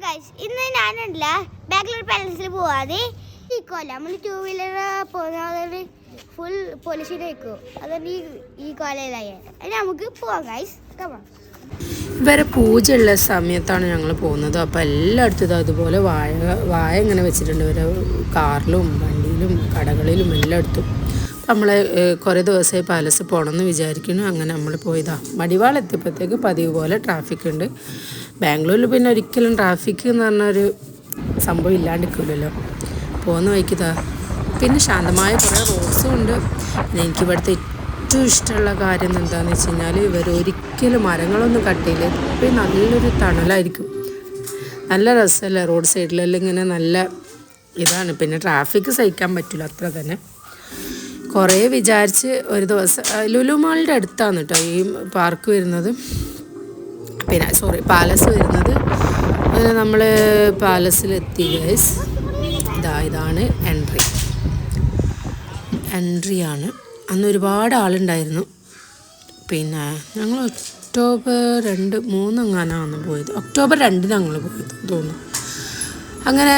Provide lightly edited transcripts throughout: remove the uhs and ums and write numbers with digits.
Guys ഇന്ന് ഞാനുണ്ടല്ല ബാംഗ്ലൂർ പാലസിൽ പോവാതെ ഈ കൊല നമ്മൾ 2 വീലർ പോകുന്നത് ഫുൾ പൊല്യൂഷൻ ആയിരിക്കും. അതുകൊണ്ട് ഈ കൊലയിലായ നമുക്ക് പോവാം ഗൈസ്. ഇവരെ പൂജയുള്ള സമയത്താണ് ഞങ്ങൾ പോകുന്നത്. അപ്പോൾ എല്ലായിടത്തും അതുപോലെ വായ ഇങ്ങനെ വെച്ചിട്ടുണ്ട്. ഇവരെ കാറിലും വണ്ടിയിലും കടകളിലും എല്ലായിടത്തും. നമ്മൾ കുറേ ദിവസമായി പാലസ് പോകണമെന്ന് വിചാരിക്കുന്നു. അങ്ങനെ നമ്മൾ പോയതാ. മടിവാൾ എത്തിയപ്പോഴത്തേക്ക് പതിവ് പോലെ ട്രാഫിക് ഉണ്ട്. ബാംഗ്ലൂരിൽ പിന്നെ ഒരിക്കലും ട്രാഫിക് എന്ന് പറഞ്ഞൊരു സംഭവം ഇല്ലാണ്ടിരിക്കില്ലല്ലോ. പോകുന്ന വഴിക്കിതാ. പിന്നെ ശാന്തമായ കുറേ റോഡ്സും ഉണ്ട്. പിന്നെ എനിക്കിവിടുത്തെ ഏറ്റവും ഇഷ്ടമുള്ള കാര്യം എന്താണെന്ന് വെച്ച് കഴിഞ്ഞാൽ ഇവരൊരിക്കലും മരങ്ങളൊന്നും കട്ടിയില്ല. ഇപ്പം നല്ലൊരു തണലായിരിക്കും. നല്ല രസമല്ലേ റോഡ് സൈഡിലെല്ലാം ഇങ്ങനെ നല്ല ഇതാണ്. പിന്നെ ട്രാഫിക് സഹിക്കാൻ പറ്റില്ല അത്ര തന്നെ. കുറേ വിചാരിച്ച് ഒരു ദിവസം ലുലു മാളിൻ്റെ അടുത്താണ് കേട്ടോ ഈ പാർക്ക് വരുന്നത്. പിന്നെ പാലസ് വരുന്നത്. അങ്ങനെ നമ്മൾ പാലസിലെത്തി ഗൈസ്. ഇതാണ് എൻട്രിയാണ്. അന്ന് ഒരുപാട് ആളുണ്ടായിരുന്നു. പിന്നെ ഞങ്ങൾ ഒക്ടോബർ 2, 3 എങ്ങാനാണ് പോയത്. ഒക്ടോബർ 2 ഞങ്ങൾ പോയത് തോന്നുന്നു. അങ്ങനെ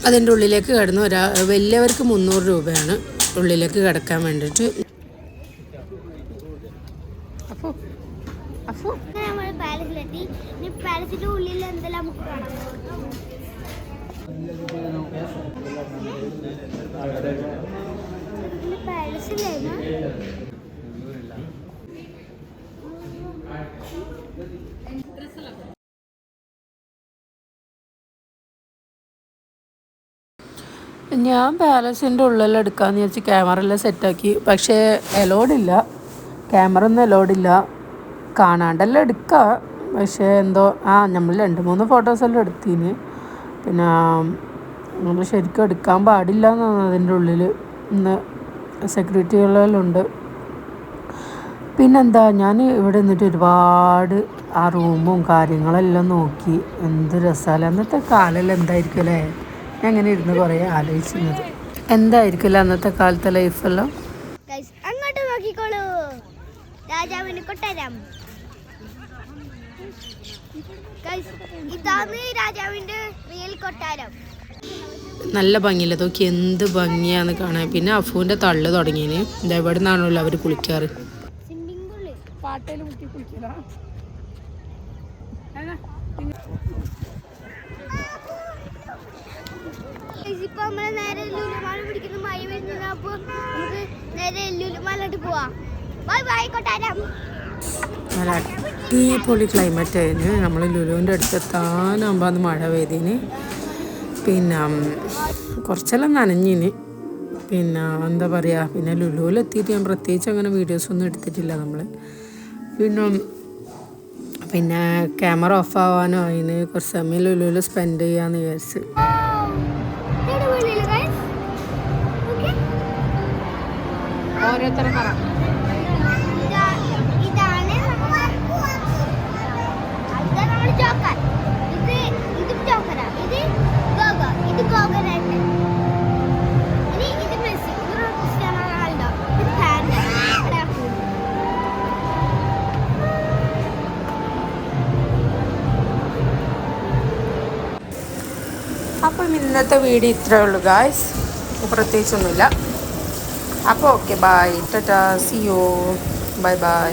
അതിൻ്റെ ഉള്ളിലേക്ക് കിടന്നു. വലിയവർക്ക് 300 രൂപയാണ് ഉള്ളിലേക്ക് കിടക്കാൻ വേണ്ടിയിട്ട്. പാലസിന്റെ ഉള്ളിൽ എന്തെല്ലാം നമുക്ക് കാണാം. ഞാൻ പാലസിൻ്റെ ഉള്ളിലെല്ലാം എടുക്കാമെന്ന് വിചാരിച്ച് ക്യാമറ എല്ലാം സെറ്റാക്കി. പക്ഷേ അലോഡില്ല, ക്യാമറ ഒന്നും അലോഡില്ല. കാണാണ്ടെല്ലാം എടുക്കാം. പക്ഷേ എന്തോ നമ്മൾ 2-3 ഫോട്ടോസെല്ലാം എടുത്തിന്. പിന്നെ നമ്മൾ ശരിക്കും എടുക്കാൻ പാടില്ല എന്നാണ് അതിൻ്റെ ഉള്ളിൽ ഇന്ന് സെക്യൂരിറ്റികളെല്ലാം ഉണ്ട്. പിന്നെന്താ ഞാൻ ഇവിടെ നിന്നിട്ട് ഒരുപാട് ആ റൂമും കാര്യങ്ങളെല്ലാം നോക്കി. എന്ത് രസമല്ല. അന്നത്തെ കാലമെല്ലാം എന്തായിരിക്കും അല്ലേ? ഞാൻ അങ്ങനെ ഇരുന്ന് കുറേ ആലോചിച്ചിരുന്നത്. എന്തായിരിക്കില്ല അന്നത്തെ കാലത്തെ ലൈഫെല്ലാം. അങ്ങോട്ട് നോക്കിക്കോളൂ, രാജാവിന് കൊട്ടാരം. ഇതാണ് രാജാവിന്റെ റിയൽ കൊട്ടാരം. നല്ല ഭംഗിയില്ല. നോക്കി എന്ത് ഭംഗിയാന്ന് കാണാൻ. പിന്നെ അഫുവിൻ്റെ തള്ളു തുടങ്ങിയതിന് എവിടെ നിന്നാണല്ലോ അവർ കുളിക്കാറ്. ഇപ്പൊ നമ്മള് നേരെ ലുലുമാല പിടിക്കുന്ന മഴ വരുന്നത്. അപ്പൊ നമുക്ക് നേരെ ലുലുമാലോട്ട് പോവാം. ബൈ ബൈ കൊട്ടാരം. നല്ല അടിപൊളി ക്ലൈമറ്റ് ആയിരുന്നു. നമ്മൾ ലുലുവിൻ്റെ അടുത്തെത്താനാകുമ്പോൾ അത് മഴ പെയ്തിന്. പിന്നെ കുറച്ചെല്ലാം നനഞ്ഞിന്. പിന്നെ എന്താ പറയുക, പിന്നെ ലുലുവിലെത്തിയിട്ട് ഞാൻ പ്രത്യേകിച്ച് അങ്ങനെ വീഡിയോസൊന്നും എടുത്തിട്ടില്ല നമ്മൾ. പിന്നെ ക്യാമറ ഓഫ് ആവാനോ അതിന് കുറച്ച് സമയം ലുലുവിൽ സ്പെൻഡ് ചെയ്യാമെന്ന് വിചാരിച്ച്. ഓരോരുത്തരും പറ. അപ്പം ഇന്നത്തെ വീഡിയോ ഇത്രയേ ഉള്ളൂ ഗായ്സ്. പ്രത്യേകിച്ചൊന്നുമില്ല. അപ്പോൾ okay, bye, tata, see you, bye by.